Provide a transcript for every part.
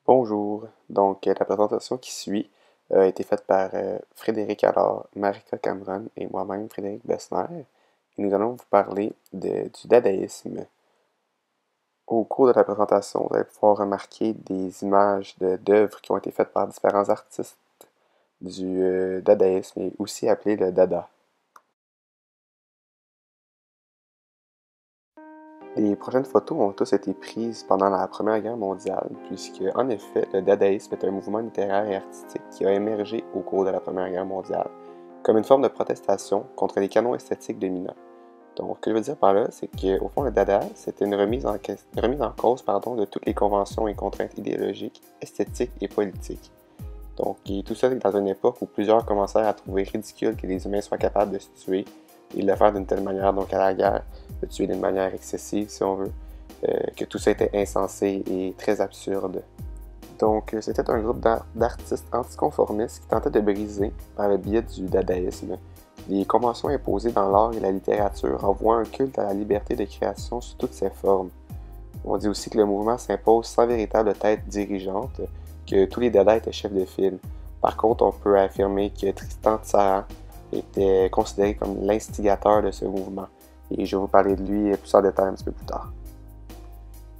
Bonjour. La présentation qui suit a été faite par Frédéric Allard, Marika Cameron et moi-même, Frédéric Besner. Et nous allons vous parler du dadaïsme. Au cours de la présentation, vous allez pouvoir remarquer des images d'œuvres qui ont été faites par différents artistes du dadaïsme, et aussi appelé le dada. Les prochaines photos ont tous été prises pendant la Première Guerre mondiale, puisque, en effet, le dadaïsme est un mouvement littéraire et artistique qui a émergé au cours de la Première Guerre mondiale, comme une forme de protestation contre les canons esthétiques dominants. Donc, ce que je veux dire par là, c'est qu'au fond, le dada, c'était une remise en cause de toutes les conventions et contraintes idéologiques, esthétiques et politiques. Et tout ça dans une époque où plusieurs commencèrent à trouver ridicule que les humains soient capables de se tuer et de le faire d'une telle manière, donc à la guerre, de tuer d'une manière excessive, si on veut, que tout ça était insensé et très absurde. C'était un groupe d'artistes anticonformistes qui tentaient de briser, par le biais du dadaïsme, les conventions imposées dans l'art et la littérature en vouant un culte à la liberté de création sous toutes ses formes. On dit aussi que le mouvement s'impose sans véritable tête dirigeante, que tous les dadas étaient chefs de file. Par contre, on peut affirmer que Tristan Tzara était considéré comme l'instigateur de ce mouvement. Et je vais vous parler de lui plus en détail un petit peu plus tard.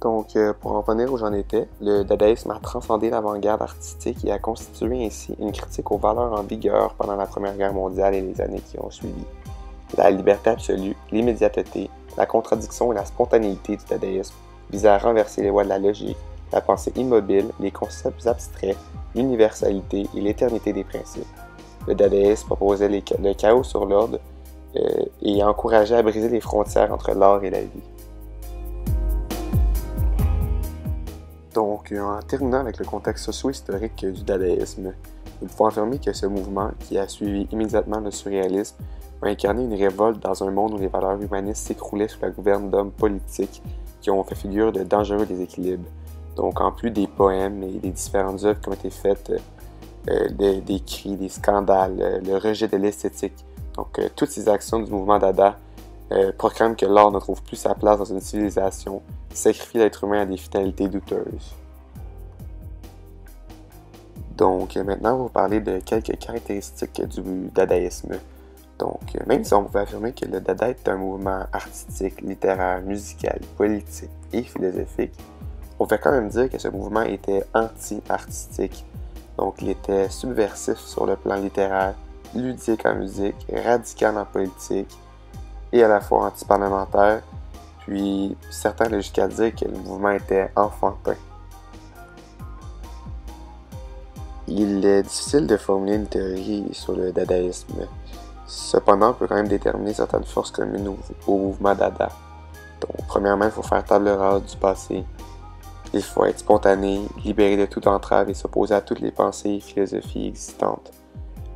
Pour en revenir où j'en étais, le dadaïsme a transcendé l'avant-garde artistique et a constitué ainsi une critique aux valeurs en vigueur pendant la Première Guerre mondiale et les années qui ont suivi. La liberté absolue, l'immédiateté, la contradiction et la spontanéité du dadaïsme visaient à renverser les lois de la logique, la pensée immobile, les concepts abstraits, l'universalité et l'éternité des principes. Le dadaïsme proposait le chaos sur l'ordre et encourageait à briser les frontières entre l'art et la vie. En terminant avec le contexte socio-historique du dadaïsme, nous pouvons affirmer que ce mouvement, qui a suivi immédiatement le surréalisme, a incarné une révolte dans un monde où les valeurs humanistes s'écroulaient sous la gouverne d'hommes politiques qui ont fait figure de dangereux déséquilibres. En plus des poèmes et des différentes œuvres qui ont été faites, des cris, des scandales, le rejet de l'esthétique. Toutes ces actions du mouvement dada proclament que l'art ne trouve plus sa place dans une civilisation qui sacrifie l'être humain à des finalités douteuses. Maintenant, on va vous parler de quelques caractéristiques du dadaïsme. Même si on pouvait affirmer que le dada est un mouvement artistique, littéraire, musical, politique et philosophique, on peut quand même dire que ce mouvement était anti-artistique. Il était subversif sur le plan littéraire, ludique en musique, radical en politique et à la fois anti-parlementaire, puis certains allaient jusqu'à dire que le mouvement était enfantin. Il est difficile de formuler une théorie sur le dadaïsme. Cependant, on peut quand même déterminer certaines forces communes au mouvement dada. Premièrement, il faut faire table rase du passé. Il faut être spontané, libéré de toute entrave et s'opposer à toutes les pensées et philosophies existantes.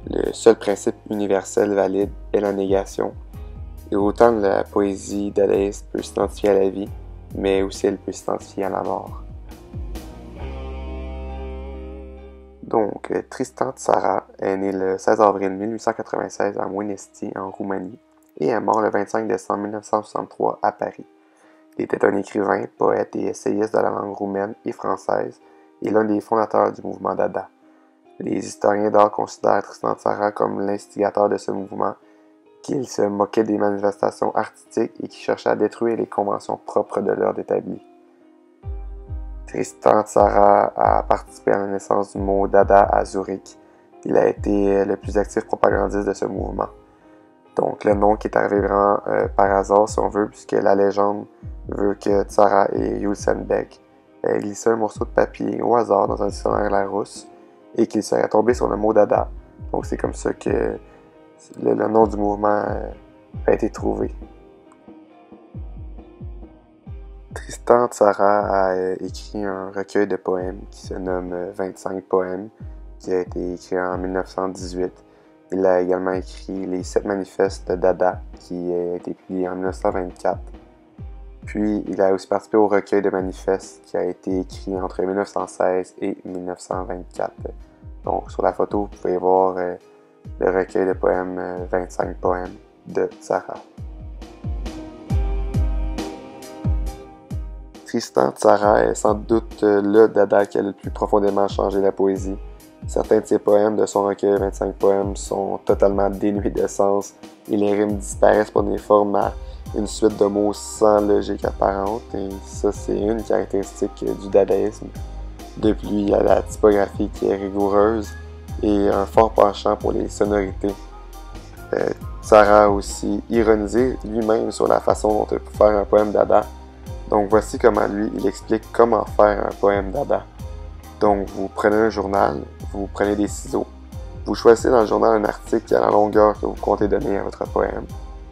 Le seul principe universel valide est la négation. Et autant la poésie dadaïste peut s'identifier à la vie, mais aussi elle peut s'identifier à la mort. Tristan Tzara est né le 16 avril 1896 à Mănăstiri, en Roumanie, et est mort le 25 décembre 1963 à Paris. Il était un écrivain, poète et essayiste de la langue roumaine et française, et l'un des fondateurs du mouvement dada. Les historiens d'art considèrent Tristan Tzara comme l'instigateur de ce mouvement, qu'il se moquait des manifestations artistiques et qui cherchait à détruire les conventions propres de l'ordre établi. Tristan Tzara a participé à la naissance du mot dada à Zurich. Il a été le plus actif propagandiste de ce mouvement. Le nom qui est arrivé vraiment par hasard, si on veut, puisque la légende veut que Tzara et Hulsenbeck glissaient un morceau de papier au hasard dans un dictionnaire Larousse et qu'il serait tombé sur le mot dada. C'est comme ça que le nom du mouvement a été trouvé. Tristan Tzara a écrit un recueil de poèmes qui se nomme 25 poèmes, qui a été écrit en 1918. Il a également écrit les 7 manifestes de Dada, qui a été publié en 1924. Puis, il a aussi participé au recueil de manifestes qui a été écrit entre 1916 et 1924. Sur la photo, vous pouvez voir le recueil de poèmes 25 poèmes de Tzara. Tristan Tzara est sans doute le Dada qui a le plus profondément changé la poésie. Certains de ses poèmes de son recueil 25 poèmes sont totalement dénués de sens et les rimes disparaissent pour des formes à une suite de mots sans logique apparente, et ça c'est une caractéristique du dadaïsme. De plus, il y a la typographie qui est rigoureuse et un fort penchant pour les sonorités. Tzara a aussi ironisé lui-même sur la façon dont il peut faire un poème dada. Donc voici comment lui, il explique comment faire un poème dada. Donc vous prenez un journal, vous prenez des ciseaux, vous choisissez dans le journal un article qui a la longueur que vous comptez donner à votre poème.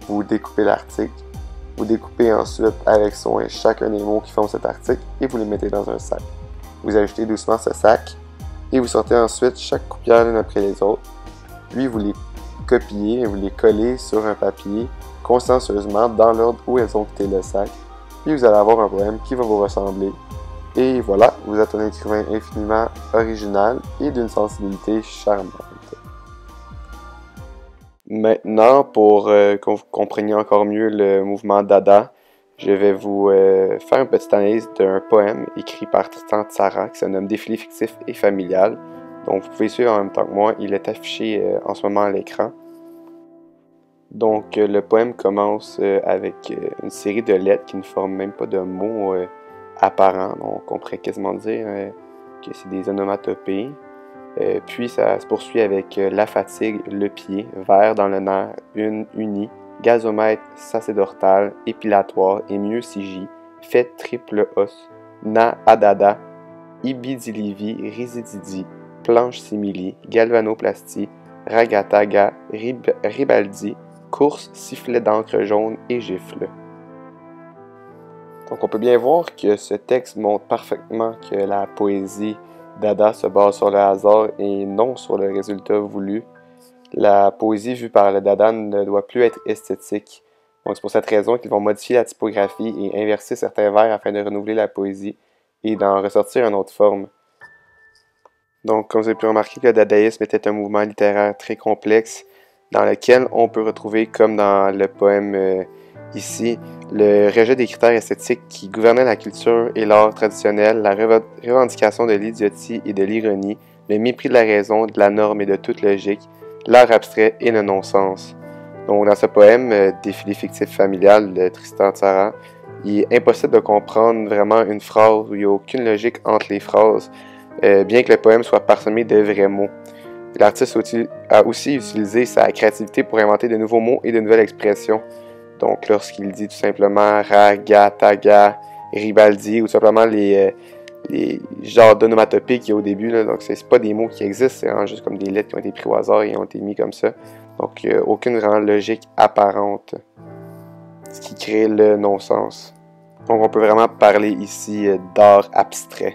Vous découpez l'article, vous découpez ensuite avec soin chacun des mots qui forment cet article et vous les mettez dans un sac. Vous ajoutez doucement ce sac et vous sortez ensuite chaque coupière l'une après les autres. Puis vous les copiez et vous les collez sur un papier consciencieusement dans l'ordre où elles ont quitté le sac. Puis vous allez avoir un poème qui va vous ressembler. Et voilà, vous êtes un écrivain infiniment original et d'une sensibilité charmante. Maintenant, pour que vous compreniez encore mieux le mouvement Dada, je vais vous faire une petite analyse d'un poème écrit par Tristan Tzara qui se nomme Défilé fictif et familial. Donc vous pouvez suivre en même temps que moi, il est affiché en ce moment à l'écran. Donc le poème commence avec une série de lettres qui ne forment même pas de mots apparents. Donc on pourrait quasiment dire que c'est des onomatopées. Puis ça se poursuit avec la fatigue, le pied, vers dans le nerf, une, uni, gazomètre, sacédortal, épilatoire, émieux sigi, fait triple os, na adada, ibidilivi, risididi, planche simili, galvanoplastie, ragataga, ribaldi, course, sifflet d'encre jaune et gifle. Donc on peut bien voir que ce texte montre parfaitement que la poésie Dada se base sur le hasard et non sur le résultat voulu. La poésie vue par le Dada ne doit plus être esthétique. Donc c'est pour cette raison qu'ils vont modifier la typographie et inverser certains vers afin de renouveler la poésie et d'en ressortir une autre forme. Donc comme vous avez pu remarquer, le dadaïsme était un mouvement littéraire très complexe dans lequel on peut retrouver, comme dans le poème ici, le rejet des critères esthétiques qui gouvernaient la culture et l'art traditionnel, la revendication de l'idiotie et de l'ironie, le mépris de la raison, de la norme et de toute logique, l'art abstrait et le non-sens. Donc dans ce poème, Défilé fictif familial de Tristan Tzara, il est impossible de comprendre vraiment une phrase où il n'y a aucune logique entre les phrases, bien que le poème soit parsemé de vrais mots. L'artiste a aussi utilisé sa créativité pour inventer de nouveaux mots et de nouvelles expressions. Donc lorsqu'il dit tout simplement ragataga, ribaldi, ou tout simplement les genres d'onomatopées qu'il y a au début, là. Donc c'est pas des mots qui existent, c'est vraiment juste comme des lettres qui ont été prises au hasard et ont été mis comme ça. Donc aucune vraiment logique apparente, ce qui crée le non-sens. Donc on peut vraiment parler ici d'art abstrait.